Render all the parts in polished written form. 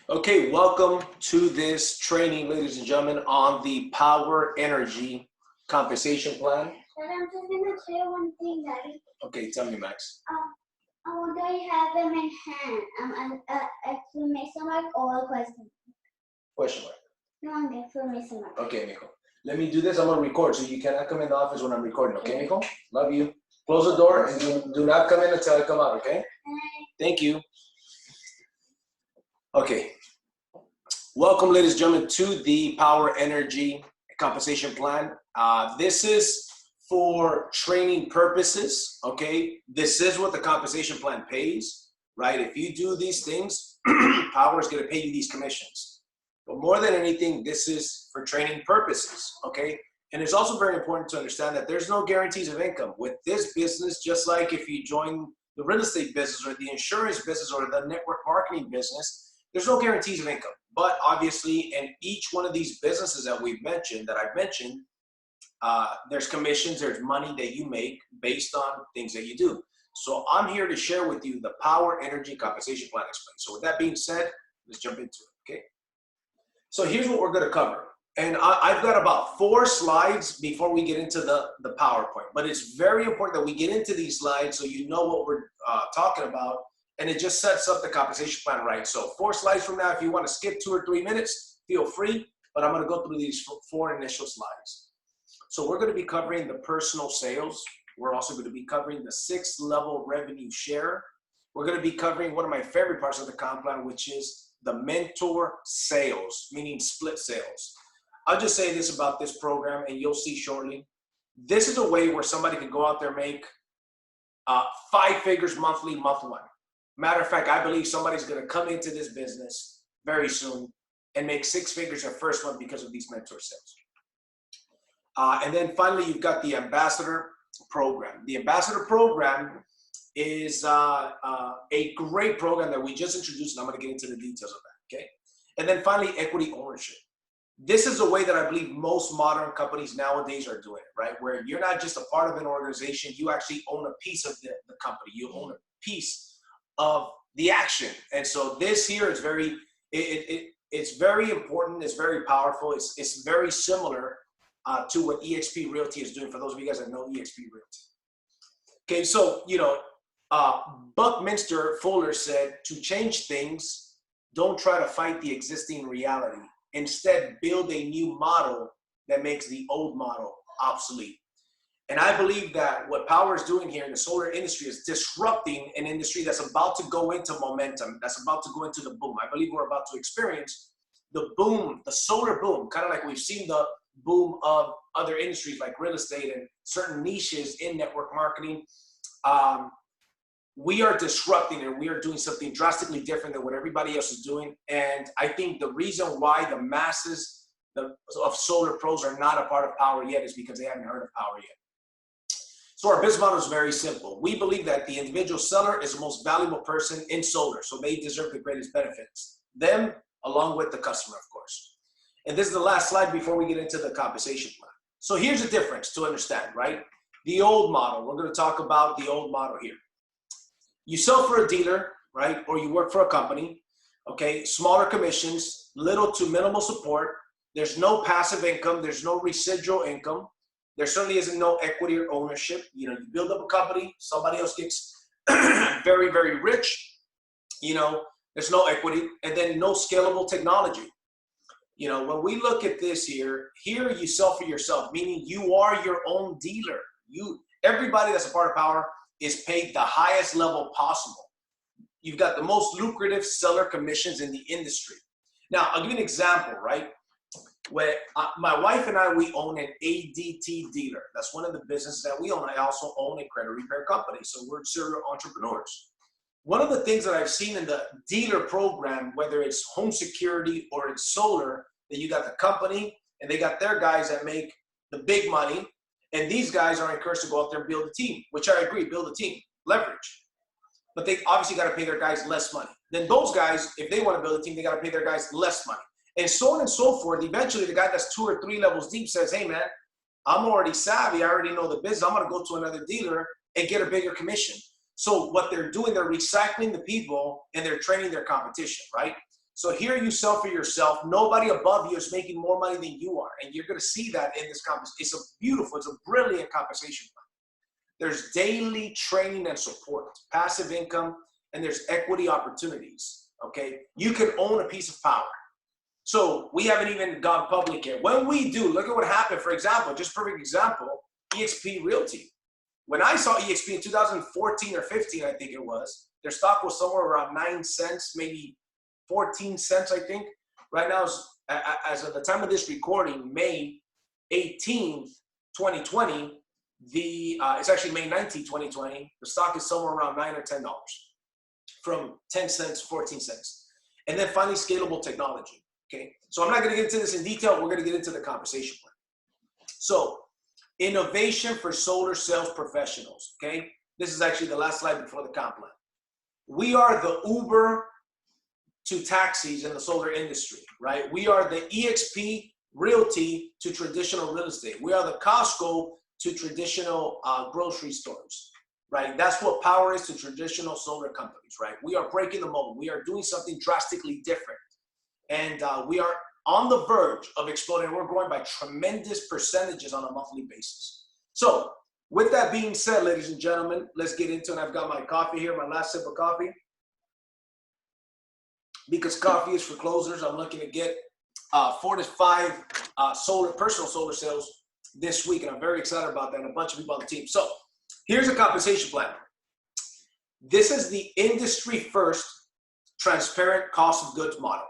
Okay, welcome to this training, ladies and gentlemen, on the Powur Energy compensation plan. But I'm just gonna say one thing, Daddy. Okay, tell me, Max. Do I have them in hand? Exclamation mark or a question? Question mark. No, exclamation mark. Okay, Nico. Let me do this. I'm gonna record, so you cannot come in the office when I'm recording. Okay, Nico? Love you. Close the door and do not come in until I come out. Okay? Thank you. Okay. Welcome, ladies and gentlemen, to the Powur Energy compensation plan. This is for training purposes, okay? This is what the compensation plan pays, right? If you do these things, Powur is gonna pay you these commissions. But more than anything, this is for training purposes, okay? And it's also very important to understand that there's no guarantees of income. With this business, just like if you join the real estate business or the insurance business or the network marketing business, there's no guarantees of income. But obviously, in each one of these businesses that I've mentioned, there's commissions, there's money that you make based on things that you do. So I'm here to share with you the Powur Energy compensation plan explained. So with that being said, let's jump into it, okay? So here's what we're gonna cover. And I've got about 4 slides before we get into the PowerPoint. But it's very important that we get into these slides so you know what we're talking about. And it just sets up the compensation plan right. So 4 slides from now, if you want to skip 2 or 3 minutes, feel free. But I'm going to go through these 4 initial slides. So we're going to be covering the personal sales. We're also going to be covering the 6th level revenue share. We're going to be covering one of my favorite parts of the comp plan, which is the mentor sales, meaning split sales. I'll just say this about this program, and you'll see shortly. This is a way where somebody can go out there and make 5 figures monthly, month 1. Matter of fact, I believe somebody's going to come into this business very soon and make 6 figures their first month because of these mentor sales. And then finally, you've got the ambassador program. The ambassador program is a great program that we just introduced, and I'm going to get into the details of that, okay? And then finally, equity ownership. This is a way that I believe most modern companies nowadays are doing it, right? Where you're not just a part of an organization, you actually own a piece of the company. You own a piece of the action. And so this here is very, it's very important, it's very powerful, it's very similar to what EXP Realty is doing, for those of you guys that know EXP Realty. Okay, so, you know, Buckminster Fuller said, to change things, don't try to fight the existing reality. Instead, build a new model that makes the old model obsolete. And I believe that what Powur is doing here in the solar industry is disrupting an industry that's about to go into momentum, that's about to go into the boom. I believe we're about to experience the boom, the solar boom, kind of like we've seen the boom of other industries like real estate and certain niches in network marketing. We are disrupting and we are doing something drastically different than what everybody else is doing. And I think the reason why the masses of solar pros are not a part of Powur yet is because they haven't heard of Powur yet. So our business model is very simple. We believe that the individual seller is the most valuable person in solar, so they deserve the greatest benefits. Them, along with the customer, of course. And this is the last slide before we get into the compensation plan. So here's the difference to understand, right? The old model, we're going to talk about the old model here. You sell for a dealer, right? Or you work for a company, okay? Smaller commissions, little to minimal support. There's no passive income. There's no residual income. There certainly isn't no equity or ownership. You know, you build up a company, somebody else gets very, very rich. You know, there's no equity, and then no scalable technology. You know, when we look at this here you sell for yourself, meaning you are your own dealer. Everybody that's a part of Powur is paid the highest level possible. You've got the most lucrative seller commissions in the industry. Now, I'll give you an example, right? Where my wife and I, we own an ADT dealer. That's one of the businesses that we own. I also own a credit repair company. So we're serial entrepreneurs. One of the things that I've seen in the dealer program, whether it's home security or it's solar, that you got the company and they got their guys that make the big money. And these guys are encouraged to go out there and build a team, which I agree, build a team, leverage. But they obviously got to pay their guys less money. Then those guys, if they want to build a team, they got to pay their guys less money. And so on and so forth. Eventually, the guy that's 2 or 3 levels deep says, hey, man, I'm already savvy. I already know the business. I'm going to go to another dealer and get a bigger commission. So what they're doing, they're recycling the people and they're training their competition, right? So here you sell for yourself. Nobody above you is making more money than you are. And you're going to see that in this compensation. It's a brilliant compensation plan. There's daily training and support, passive income, and there's equity opportunities, okay? You can own a piece of power. So we haven't even gone public yet. When we do, look at what happened. For example, just perfect example, EXP Realty. When I saw EXP in 2014 or 15, I think it was, their stock was somewhere around 9 cents, maybe 14 cents, I think. Right now, as of the time of this recording, May 18th, 2020, it's actually May 19th, 2020, the stock is somewhere around $9 or $10 from 10 cents, 14 cents. And then finally, scalable technology, okay? So I'm not gonna get into this in detail, we're gonna get into the compensation plan. So, innovation for solar sales professionals, okay? This is actually the last slide before the comp plan. We are the Uber to taxis in the solar industry, right? We are the EXP Realty to traditional real estate. We are the Costco to traditional grocery stores, right? That's what Powur is to traditional solar companies, right? We are breaking the mold. We are doing something drastically different. And we are on the verge of exploding. We're growing by tremendous percentages on a monthly basis. So with that being said, ladies and gentlemen, let's get into it. I've got my coffee here, my last sip of coffee. Because coffee is for closers, I'm looking to get 4 to 5 personal solar sales this week, and I'm very excited about that, and a bunch of people on the team. So here's a compensation plan. This is the industry first transparent cost of goods model.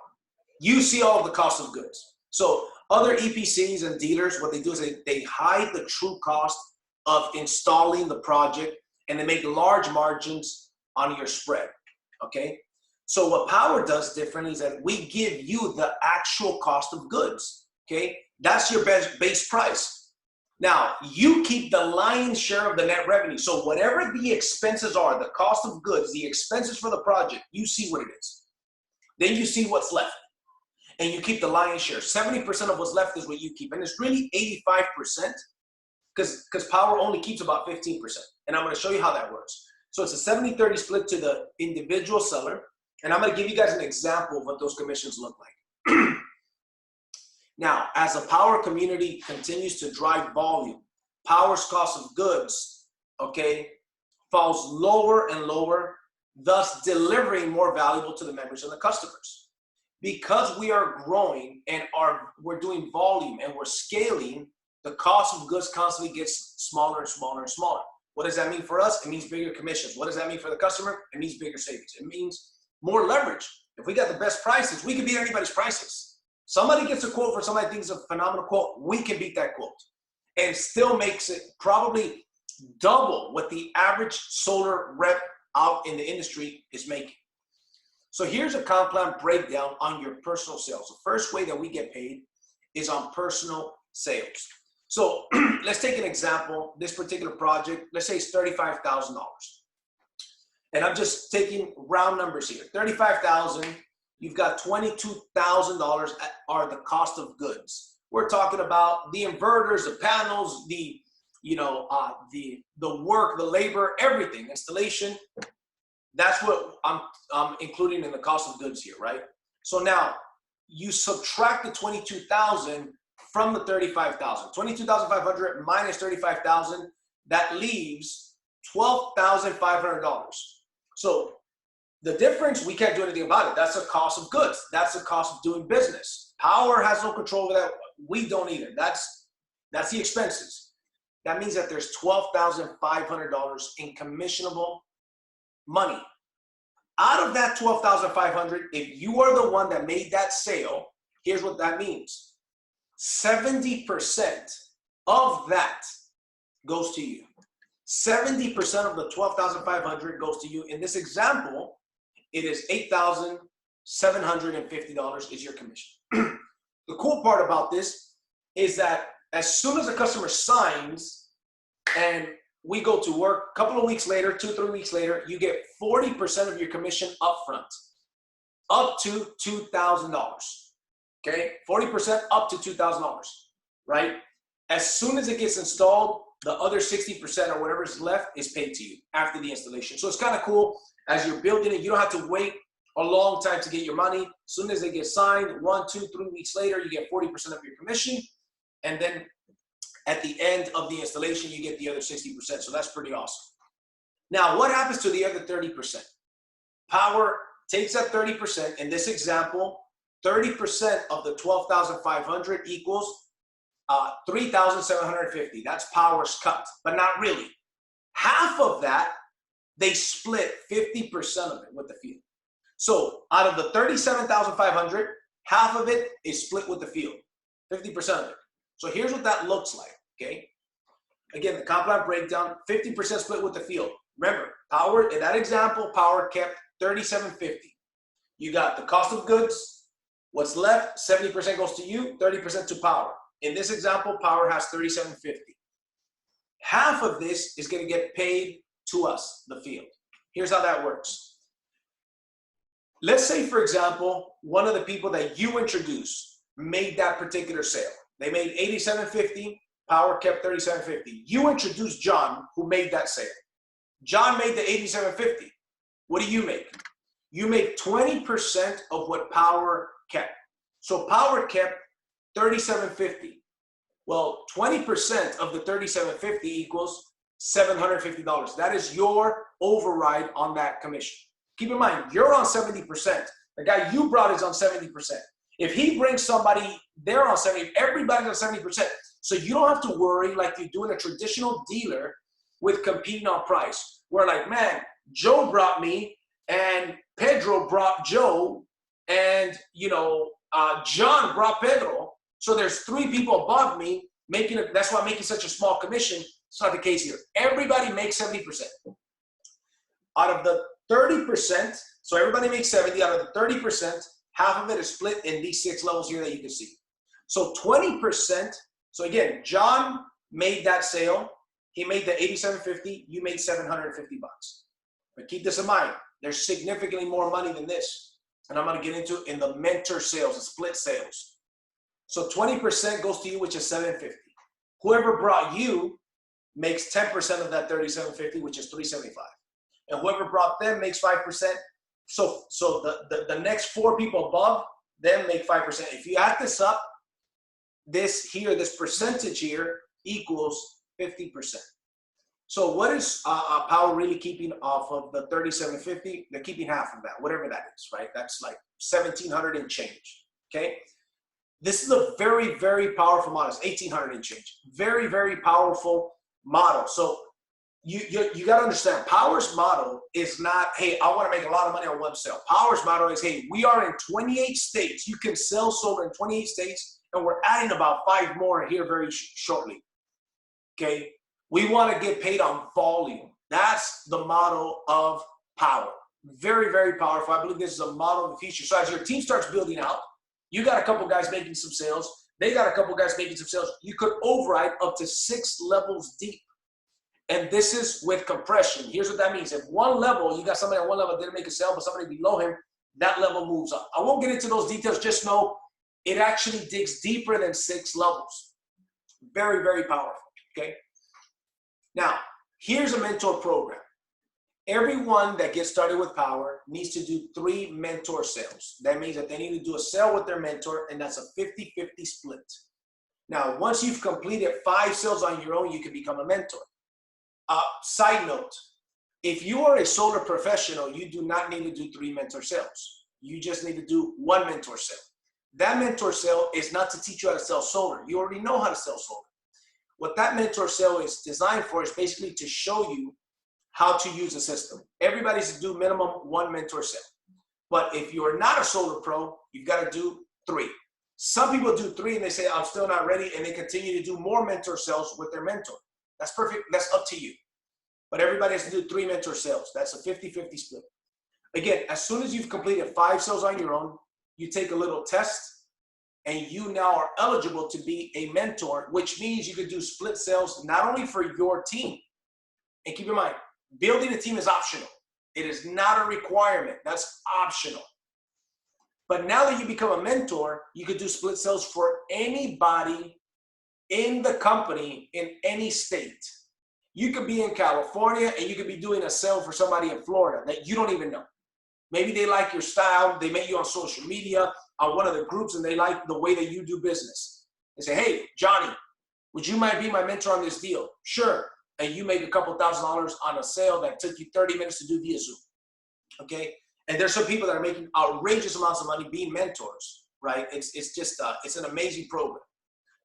You see all of the cost of goods. So other EPCs and dealers, what they do is they hide the true cost of installing the project, and they make large margins on your spread, okay? So what Powur does differently is that we give you the actual cost of goods, okay? That's your base price. Now, you keep the lion's share of the net revenue. So whatever the expenses are, the cost of goods, the expenses for the project, you see what it is. Then you see what's left. And you keep the lion's share. 70% of what's left is what you keep. And it's really 85% because Powur only keeps about 15%. And I'm going to show you how that works. So it's a 70-30 split to the individual seller. And I'm going to give you guys an example of what those commissions look like. Now, as the Powur community continues to drive volume, Powur's cost of goods, okay, falls lower and lower, thus delivering more valuable to the members and the customers. Because we are growing and we're doing volume and we're scaling, the cost of goods constantly gets smaller and smaller and smaller. What does that mean for us? It means bigger commissions. What does that mean for the customer? It means bigger savings. It means more leverage. If we got the best prices, we can beat anybody's prices. Somebody gets a quote for somebody thinks it's a phenomenal quote, we can beat that quote. And still makes it probably double what the average solar rep out in the industry is making. So here's a comp plan breakdown on your personal sales. The first way that we get paid is on personal sales. So let's take an example. This particular project, let's say it's $35,000. And I'm just taking round numbers here. $35,000. You've got $22,000 are the cost of goods. We're talking about the inverters, the panels, the work, the labor, everything, installation. That's what I'm including in the cost of goods here, right? So now you subtract the $22,000 from the $35,000. $22,500 minus $35,000, that leaves $12,500. So the difference, we can't do anything about it. That's the cost of goods. That's the cost of doing business. Powur has no control over that. We don't either. That's the expenses. That means that there's $12,500 in commissionable money. Out of that $12,500, if you are the one that made that sale, here's what that means. 70% of that goes to you. 70% of the $12,500 goes to you. In this example, it is $8,750 is your commission. The cool part about this is that as soon as a customer signs and we go to work, a couple of weeks later, 2-3 weeks later, you get 40% of your commission upfront, up to $2,000. Okay, 40% up to $2,000, right? As soon as it gets installed, the other 60% or whatever is left is paid to you after the installation. So it's kind of cool. As you're building it, you don't have to wait a long time to get your money. As soon as they get signed, 1, 2, 3 weeks later, you get 40% of your commission. And then at the end of the installation, you get the other 60%. So that's pretty awesome. Now, what happens to the other 30%? Powur takes that 30%. In this example, 30% of the 12,500 equals 3,750. That's Powur's cut, but not really. Half of that, they split 50% of it with the field. So out of the 37,500, half of it is split with the field, 50% of it. So here's what that looks like, okay? Again, the comp plan breakdown, 50% split with the field. Remember, Powur, in that example, Powur kept 3750. You got the cost of goods. What's left, 70% goes to you, 30% to Powur. In this example, Powur has 3750. Half of this is going to get paid to us, the field. Here's how that works. Let's say, for example, one of the people that you introduced made that particular sale. They made 8750, Powur kept 3750. You introduced John, who made that sale. John made the 8750. What do you make? You make 20% of what Powur kept. So Powur kept 3750. Well, 20% of the 3750 equals $750. That is your override on that commission. Keep in mind, you're on 70%. The guy you brought is on 70%. If he brings somebody, they're on 70%. Everybody's on 70%. So you don't have to worry like you do in a traditional dealer with competing on price. Where like, man, Joe brought me and Pedro brought Joe and, John brought Pedro. So there's 3 people above me making it. That's why I'm making such a small commission. It's not the case here. Everybody makes 70%. Out of the 30%, so everybody makes 70. Out of the 30%, half of it is split in these 6 levels here that you can see. So 20%. So again, John made that sale. He made the 8750. You made $750. But keep this in mind. There's significantly more money than this, and I'm going to get into it in the mentor sales, the split sales. So 20% goes to you, which is 750. Whoever brought you makes 10% of that 3750, which is 375. And whoever brought them makes 5%. So the next 4 people above them make 5%. If you add this up, this percentage here equals 50%. So what is Powur really keeping off of the 3750? They're keeping half of that, whatever that is, right? That's like 1,700 and change, okay? This is a very, very powerful model. It's 1,800 and change. Very, very powerful model. So you got to understand, Powur's model is not, hey, I want to make a lot of money on one sale. Powur's model is, hey, we are in 28 states. You can sell solar in 28 states, and we're adding about 5 more here very shortly, okay? We want to get paid on volume. That's the model of Powur. Very, very powerful. I believe this is a model of the future. So as your team starts building out, you got a couple guys making some sales. They got a couple guys making some sales. You could override up to 6 levels deep. And this is with compression. Here's what that means. If one level, you got somebody on one level didn't make a sale, but somebody below him, that level moves up. I won't get into those details. Just know it actually digs deeper than 6 levels. Very, very powerful, okay? Now, here's a mentor program. Everyone that gets started with Powur needs to do 3 mentor sales. That means that they need to do a sale with their mentor, and that's a 50-50 split. Now, once you've completed 5 sales on your own, you can become a mentor. Side note, if you are a solar professional, you do not need to do 3 mentor sales. You just need to do 1 mentor sale. That mentor sale is not to teach you how to sell solar. You already know how to sell solar. What that mentor sale is designed for is basically to show you how to use the system. Everybody's to do minimum 1 mentor sale. But if you're not a solar pro, you've got to do 3. Some people do 3 and they say, I'm still not ready, and they continue to do more mentor sales with their mentor. That's perfect. That's up to you. But everybody has to do 3 mentor sales. That's a 50-50 split. Again, as soon as you've completed 5 sales on your own, you take a little test, and you now are eligible to be a mentor, which means you could do split sales not only for your team. And keep in mind, building a team is optional. It is not a requirement. That's optional. But now that you become a mentor, you could do split sales for anybody in the company in any state. You could be in California and you could be doing a sale for somebody in Florida that you don't even know. Maybe they like your style. They met you on social media, on one of the groups, and they like the way that you do business. They say, hey, Johnny, would you mind being my mentor on this deal? Sure. And you make a couple $1,000s on a sale that took you 30 minutes to do via Zoom. Okay? And there's some people that are making outrageous amounts of money being mentors, right? It's just, it's an amazing program.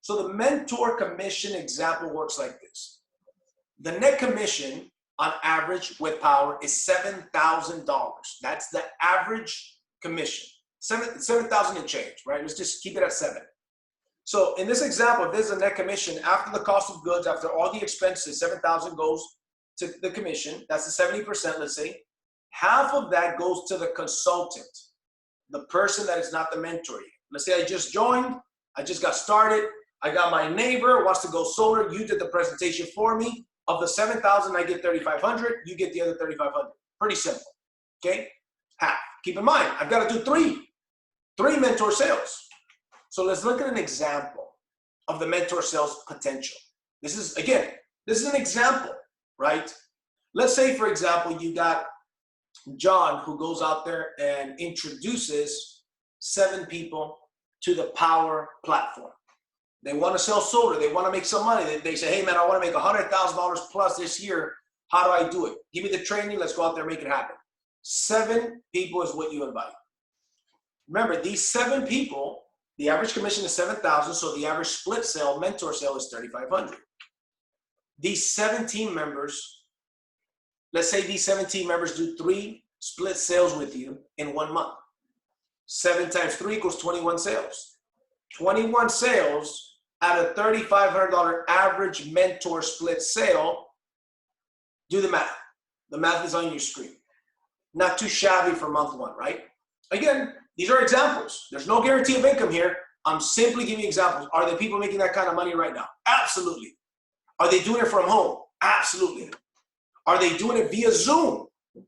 So the mentor commission example works like this. The net commission on average with Powur is $7,000. That's the average commission. 7,000 and change, right? Let's just keep it at 7. So in this example, if there's a net commission after the cost of goods, after all the expenses, 7,000 goes to the commission. That's the 70%, let's say. Half of that goes to the consultant, the person that is not the mentor yet. Let's say I just joined, I just got started, I got my neighbor wants to go solar, you did the presentation for me. Of the 7,000, I get 3,500, you get the other 3,500. Pretty simple, okay? Half. Keep in mind, I've got to do three mentor sales. So let's look at an example of the mentor sales potential. This is an example, right? Let's say, for example, you got John who goes out there and introduces 7 people to the Powur platform. They want to sell solar. They want to make some money. They say, hey, man, I want to make $100,000 plus this year. How do I do it? Give me the training. Let's go out there and make it happen. 7 people is what you invite. Remember, these 7 people, the average commission is 7,000, so the average split sale, mentor sale is 3,500. These 17 members, let's say these 17 members do 3 split sales with you in 1 month. 7 times 3 equals 21 sales. 21 sales at a $3,500 average mentor split sale. Do the math. The math is on your screen. Not too shabby for month 1, right? Again, these are examples. There's no guarantee of income here. I'm simply giving you examples. Are there people making that kind of money right now? Absolutely. Are they doing it from home? Absolutely. Are they doing it via Zoom?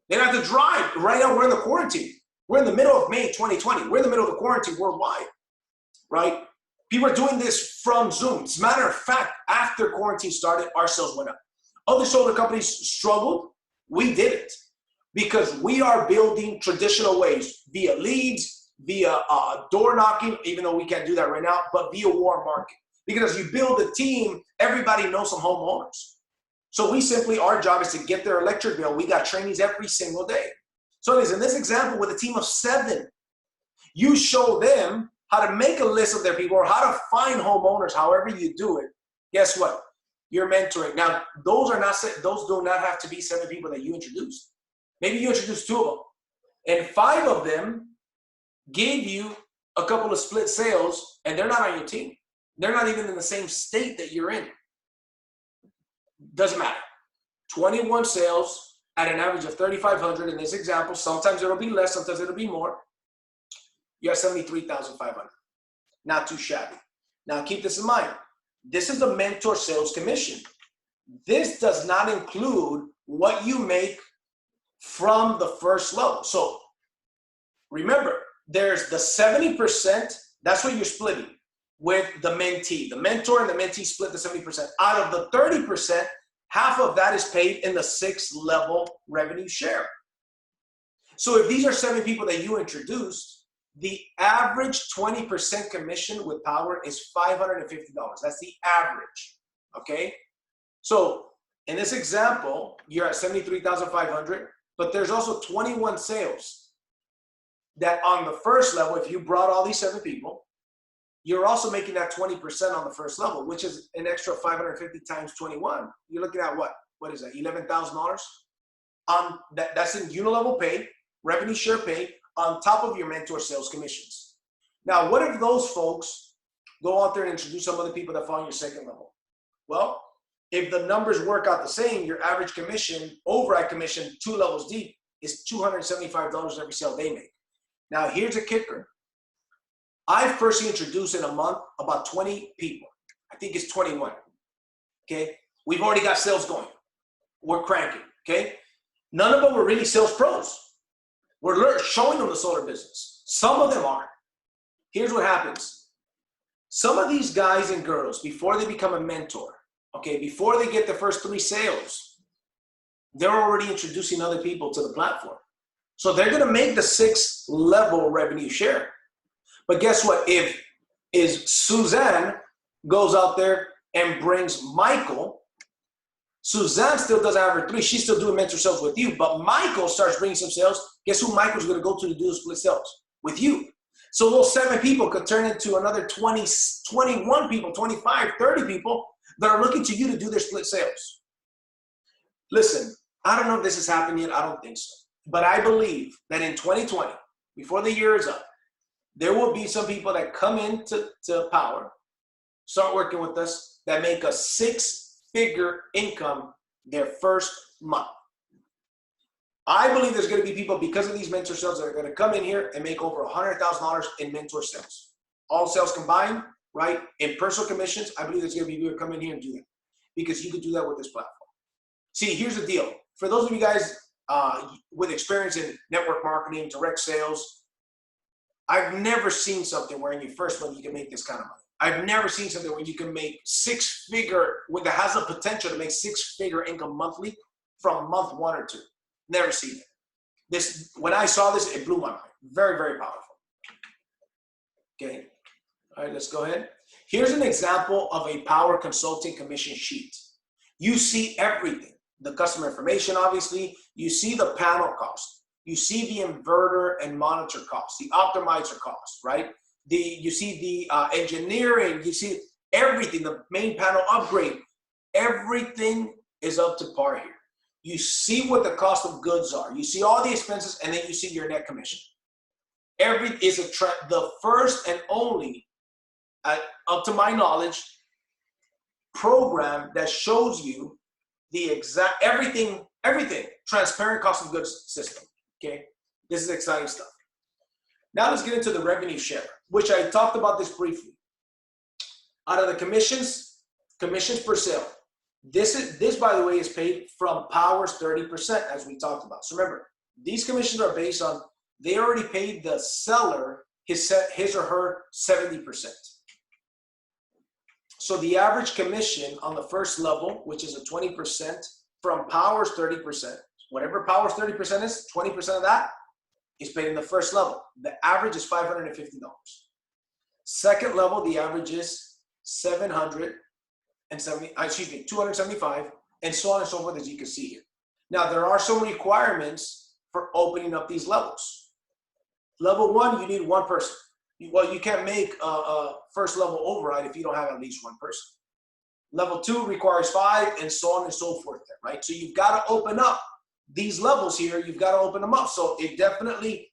They don't have to drive. Right now, we're in the quarantine. We're in the middle of May 2020. We're in the middle of the quarantine worldwide, right? People are doing this from Zoom. As a matter of fact, after quarantine started, our sales went up. Other solar companies struggled. We did it because we are building traditional ways via leads, via door knocking, even though we can't do that right now, but via warm market. Because as you build a team, everybody knows some homeowners. So we simply, our job is to get their electric bill. We got trainings every single day. So it is in this example with a team of 7, you show them how to make a list of their people or how to find homeowners, however you do it. Guess what? You're mentoring. Now, those do not have to be 7 people that you introduced. Maybe you introduced 2 of them, and 5 of them gave you a couple of split sales, and they're not on your team. They're not even in the same state that you're in. Doesn't matter. 21 sales at an average of 3,500 in this example. Sometimes it'll be less, sometimes it'll be more. You have 73,500. Not too shabby. Now keep this in mind. This is the mentor sales commission. This does not include what you make from the first level. So remember, there's the 70%, that's what you're splitting with the mentee. The mentor and the mentee split the 70%. Out of the 30%, half of that is paid in the 6th level revenue share. So if these are 7 people that you introduced, the average 20% commission with Powur is $550. That's the average, okay? So in this example, you're at 73,500, but there's also 21 sales that on the first level, if you brought all these 7 people, you're also making that 20% on the first level, which is an extra 550 times 21. You're looking at what? What is that, $11,000? That's in unilevel pay, revenue share pay, on top of your mentor sales commissions. Now, what if those folks go out there and introduce some other people that fall on your 2nd level? Well, if the numbers work out the same, your average commission, override commission, 2 levels deep, is $275 every sale they make. Now, here's a kicker. I first introduced in a month about 20 people. I think it's 21, okay? We've already got sales going. We're cranking, okay? None of them were really sales pros. We're showing them the solar business. Some of them are. Here's what happens. Some of these guys and girls, before they become a mentor, okay, before they get the first 3 sales, they're already introducing other people to the platform. So they're going to make the 6 level revenue share. But guess what? If Suzanne goes out there and brings Michael, Suzanne still doesn't have her 3. She's still doing mentor sales with you. But Michael starts bringing some sales. Guess who Michael's going to go to do the split sales? With you. So those 7 people could turn into another 20, 21 people, 25, 30 people that are looking to you to do their split sales. Listen, I don't know if this has happened yet. I don't think so. But I believe that in 2020, before the year is up, there will be some people that come into Powur, start working with us, that make a 6-figure income their first month. I believe there's going to be people, because of these mentor sales, that are going to come in here and make over $100,000 in mentor sales. All sales combined, right? In personal commissions, I believe there's going to be people who come in here and do that, because you could do that with this platform. See, here's the deal. For those of you guys with experience in network marketing, direct sales, I've never seen something where in your first month you can make this kind of money. I've never seen something where you can make 6-figure, that has the potential to make 6-figure income monthly from month 1 or 2. Never seen it. This, when I saw this, it blew my mind. Very, very powerful. Okay. All right, let's go ahead. Here's an example of a Powur consulting commission sheet. You see everything. The customer information, obviously. You see the panel cost. You see the inverter and monitor cost, the optimizer cost, right? You see the engineering. You see everything, the main panel upgrade. Everything is up to par here. You see what the cost of goods are. You see all the expenses, and then you see your net commission. The first and only, up to my knowledge, program that shows you the exact everything, transparent cost of goods system. Okay, this is exciting stuff. Now let's get into the revenue share, which I talked about this briefly. Out of the commissions per sale. This, by the way, is paid from Powur's 30%, as we talked about. So remember, these commissions are based on, they already paid the seller his or her 70%. So the average commission on the first level, which is a 20% from Powur's 30%, whatever Powur's 30% is, 20% of that is paid in the first level. The average is $550. Second level, the average is $275, and so on and so forth, as you can see here. Now, there are some requirements for opening up these levels. Level 1, you need 1 person. Well, you can't make a first level override if you don't have at least 1 person. Level 2 requires 5, and so on and so forth there, right? So you've got to open up these levels here. You've got to open them up. So it definitely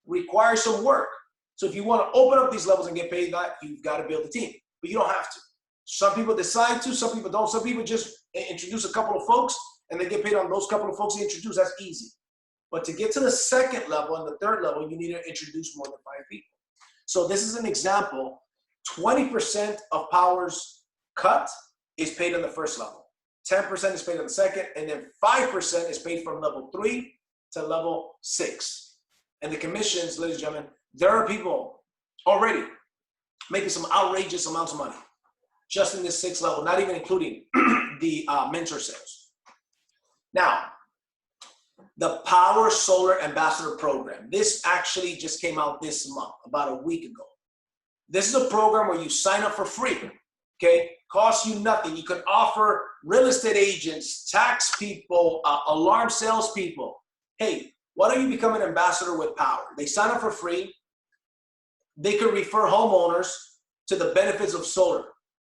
requires some work. So if you want to open up these levels and get paid that, you've got to build a team, but you don't have to. Some people decide to, some people don't. Some people just introduce a couple of folks and they get paid on those couple of folks they introduce. That's easy. But to get to the second level and the third level, you need to introduce more than 5 people. So this is an example. 20% of Powur's cut is paid on the first level. 10% is paid on the second, and then 5% is paid from level 3 to level 6. And the commissions, ladies and gentlemen, there are people already making some outrageous amounts of money just in this 6th level, not even including the mentor sales. Now, the Powur Solar Ambassador Program. This actually just came out this month, about a week ago. This is a program where you sign up for free, okay? Costs you nothing. You can offer real estate agents, tax people, alarm salespeople. Hey, why don't you become an ambassador with Powur? They sign up for free. They can refer homeowners to the benefits of solar.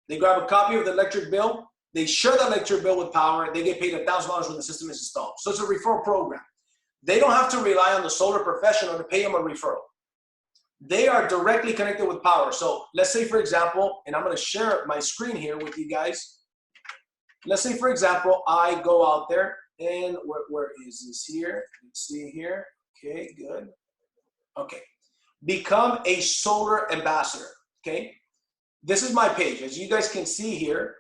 They grab a copy of the electric bill. They share the electric bill with Powur. They get paid $1,000 when the system is installed. So it's a referral program. They don't have to rely on the solar professional to pay them a referral. They are directly connected with Powur. So let's say, for example, and I'm going to share my screen here with you guys. Let's say, for example, I go out there and where is this here? Let's see here. Okay, good. Okay. Become a solar ambassador. Okay. This is my page. As you guys can see here,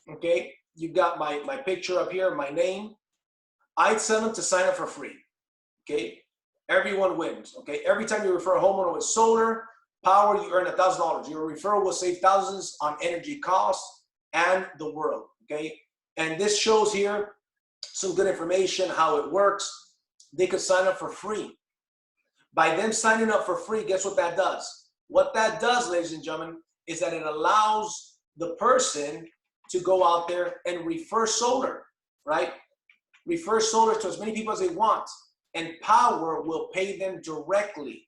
okay, you've got my picture up here, my name. I'd send them to sign up for free. Okay. Everyone wins. Okay. Every time you refer a homeowner with solar, Powur, you earn $1,000. Your referral will save thousands on energy costs and the world. Okay. And this shows here some good information, how it works. They could sign up for free. By them signing up for free, guess what that does? What that does, ladies and gentlemen, is that it allows the person to go out there and refer solar, right? Refer solar to as many people as they want. And Powur will pay them directly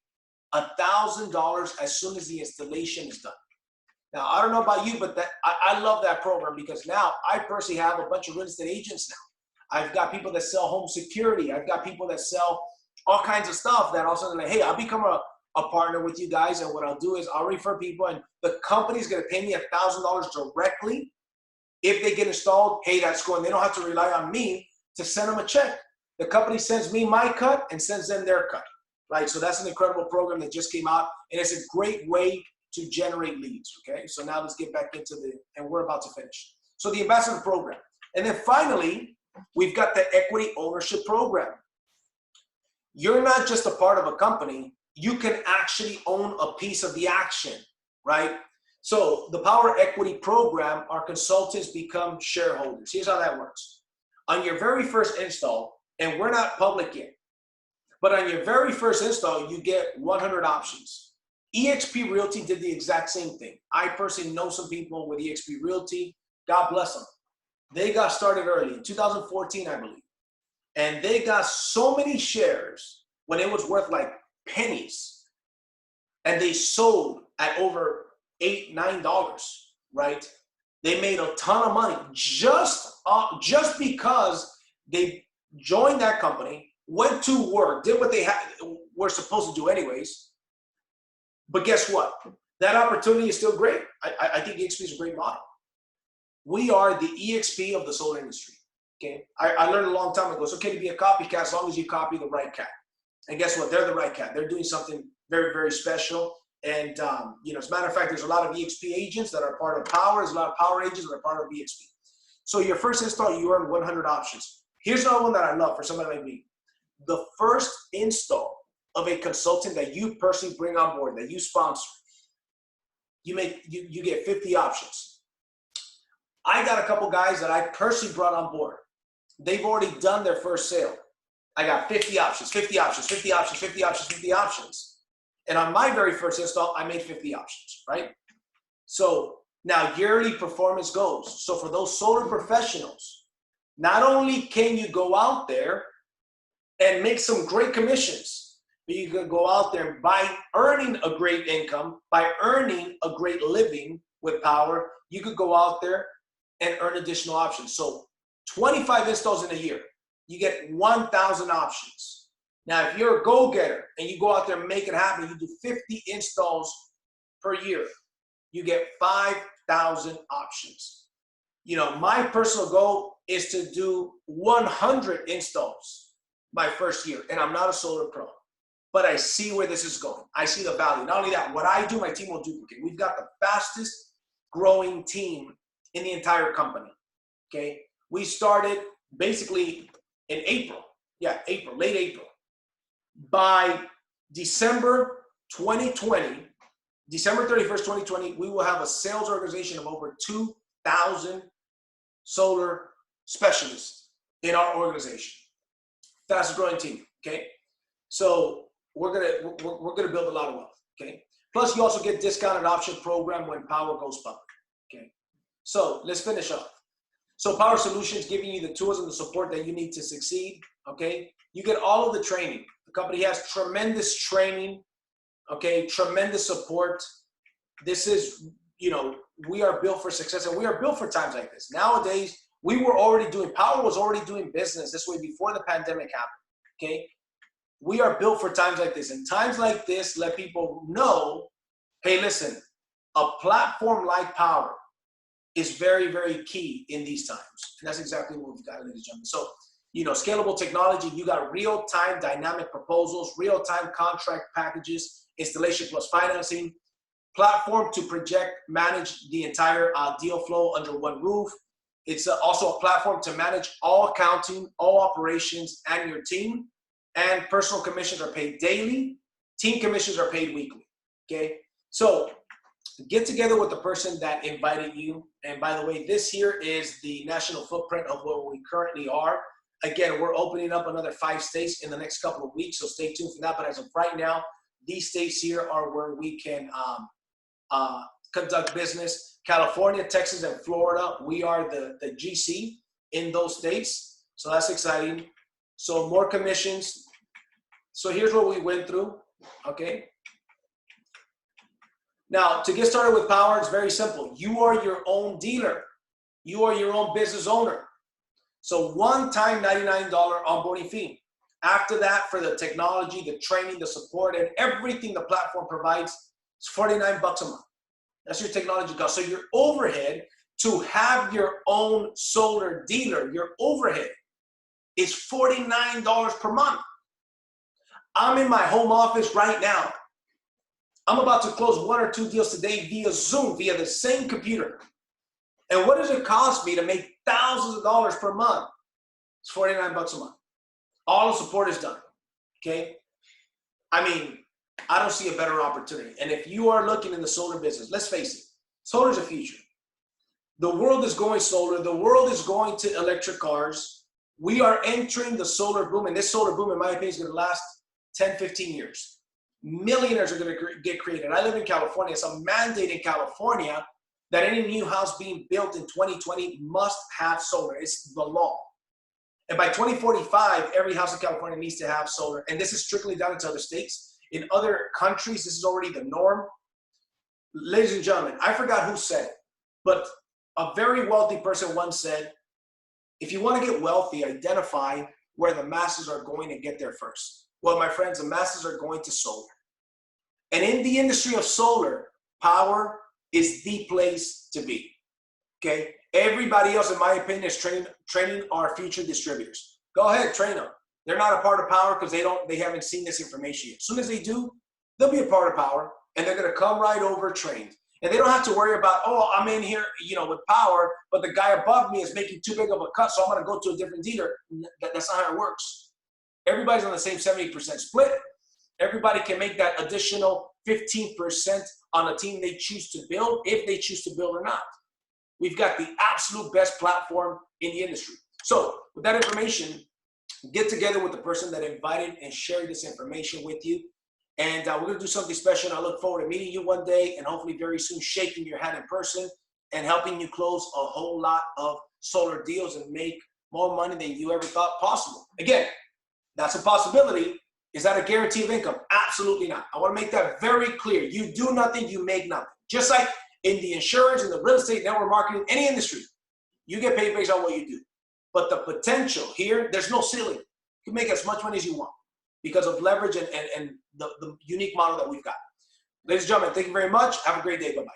$1,000 as soon as the installation is done. Now, I don't know about you, but I love that program because now I personally have a bunch of real estate agents now. I've got people that sell home security. I've got people that sell all kinds of stuff that also like, hey, I'll become a partner with you guys. And what I'll do is I'll refer people and the company's going to pay me $1,000 directly. If they get installed, hey, that's cool. And they don't have to rely on me to send them a check. The company sends me my cut and sends them their cut, right? So that's an incredible program that just came out. And it's a great way to generate leads, okay? So now let's get back into and we're about to finish. So the ambassador program. And then finally, we've got the equity ownership program. You're not just a part of a company, you can actually own a piece of the action, right? So the Powur Equity Program, our consultants become shareholders. Here's how that works. On your very first install, and we're not public yet, but on your very first install, you get 100 options. EXP Realty did the exact same thing. I personally know some people with EXP Realty. God bless them. They got started early, in 2014, I believe. And they got so many shares when it was worth like pennies. And they sold at over $8, $9, right? They made a ton of money just because they joined that company, went to work, did what they were supposed to do anyways. But guess what? That opportunity is still great. I think EXP is a great model. We are the EXP of the solar industry. Okay, I learned a long time ago. It's okay to be a copycat as long as you copy the right cat. And guess what? They're the right cat. They're doing something very, very special. And you know, as a matter of fact, there's a lot of EXP agents that are part of Powur. There's a lot of Powur agents that are part of EXP. So your first install, you earn 100 options. Here's another one that I love for somebody like me. The first install of a consultant that you personally bring on board, that you sponsor, you get 50 options. I got a couple guys that I personally brought on board. They've already done their first sale. I got 50 options, 50 options, 50 options, 50 options, 50 options. And on my very first install, I made 50 options, right? So now yearly performance goals. So for those solar professionals, not only can you go out there and make some great commissions, but you can go out there by earning a great income, by earning a great living with Powur, you could go out there and earn additional options. So 25 installs in a year, you get 1,000 options. Now, if you're a go-getter and you go out there and make it happen, you do 50 installs per year, you get 5,000 options. You know, my personal goal is to do 100 installs my first year, and I'm not a solar pro, but I see where this is going. I see the value. Not only that, what I do, my team will duplicate. We've got the fastest growing team in the entire company, okay? We started basically in April. Yeah, April, late April. By December 2020, December 31st, 2020, we will have a sales organization of over 2,000 solar specialists in our organization. Fastest growing team, okay? So we're gonna build a lot of wealth, okay? Plus, you also get discounted option program when Powur goes public, okay? So let's finish up. So Powur Solutions giving you the tools and the support that you need to succeed, okay? You get all of the training. The company has tremendous training, okay? Tremendous support. This is, you know, we are built for success and we are built for times like this. Nowadays, Powur was already doing business this way before the pandemic happened, okay? We are built for times like this. And times like this, let people know, hey, listen, a platform like Powur is very, very key in these times. And that's exactly what we've got, ladies and gentlemen. So, you know, scalable technology, you got real-time dynamic proposals, real-time contract packages, installation plus financing, platform to project, manage the entire deal flow under one roof. It's also a platform to manage all accounting, all operations, and your team. And personal commissions are paid daily. Team commissions are paid weekly, okay? So get together with the person that invited you. And by the way, this here is the national footprint of where we currently are. Again, we're opening up another 5 states in the next couple of weeks, so stay tuned for that. But as of right now, these states here are where we can conduct business. California, Texas, and Florida, we are the GC in those states. So that's exciting. So more commissions. So here's what we went through, okay? Now, to get started with Powur, it's very simple. You are your own dealer. You are your own business owner. So one-time $99 onboarding fee. After that, for the technology, the training, the support, and everything the platform provides, it's $49 a month. That's your technology cost. So your overhead to have your own solar dealer, your overhead is $49 per month. I'm in my home office right now. I'm about to close 1 or 2 deals today via Zoom, via the same computer. And what does it cost me to make thousands of dollars per month? It's $49 a month. All the support is done, okay? I mean, I don't see a better opportunity. And if you are looking in the solar business, let's face it, solar is the future. The world is going solar. The world is going to electric cars. We are entering the solar boom, and this solar boom, in my opinion, is going to last 10, 15 years. Millionaires are going to get created. I live in California. It's a mandate in California that any new house being built in 2020 must have solar. It's the law. And by 2045, every house in California needs to have solar. And this is trickling down into other states. In other countries, this is already the norm. Ladies and gentlemen, I forgot who said it, but a very wealthy person once said, if you want to get wealthy, identify where the masses are going to get there first. Well, my friends, the masses are going to solar. And in the industry of solar, Powur is the place to be, okay? Everybody else, in my opinion, is training our future distributors. Go ahead, train them. They're not a part of Powur because they haven't seen this information yet. As soon as they do, they'll be a part of Powur, and they're going to come right over trained. And they don't have to worry about, oh, I'm in here, with Powur, but the guy above me is making too big of a cut, so I'm going to go to a different dealer. That's not how it works. Everybody's on the same 70% split. Everybody can make that additional 15% on a team they choose to build, if they choose to build or not. We've got the absolute best platform in the industry. So with that information, get together with the person that invited and shared this information with you. And we're going to do something special. I look forward to meeting you one day and hopefully very soon shaking your hand in person and helping you close a whole lot of solar deals and make more money than you ever thought possible. Again, that's a possibility. Is that a guarantee of income? Absolutely not. I want to make that very clear. You do nothing, you make nothing. Just like in the insurance, in the real estate, network marketing, any industry, you get paid based on what you do. But the potential here, there's no ceiling. You can make as much money as you want because of leverage and the unique model that we've got. Ladies and gentlemen, thank you very much. Have a great day. Bye-bye.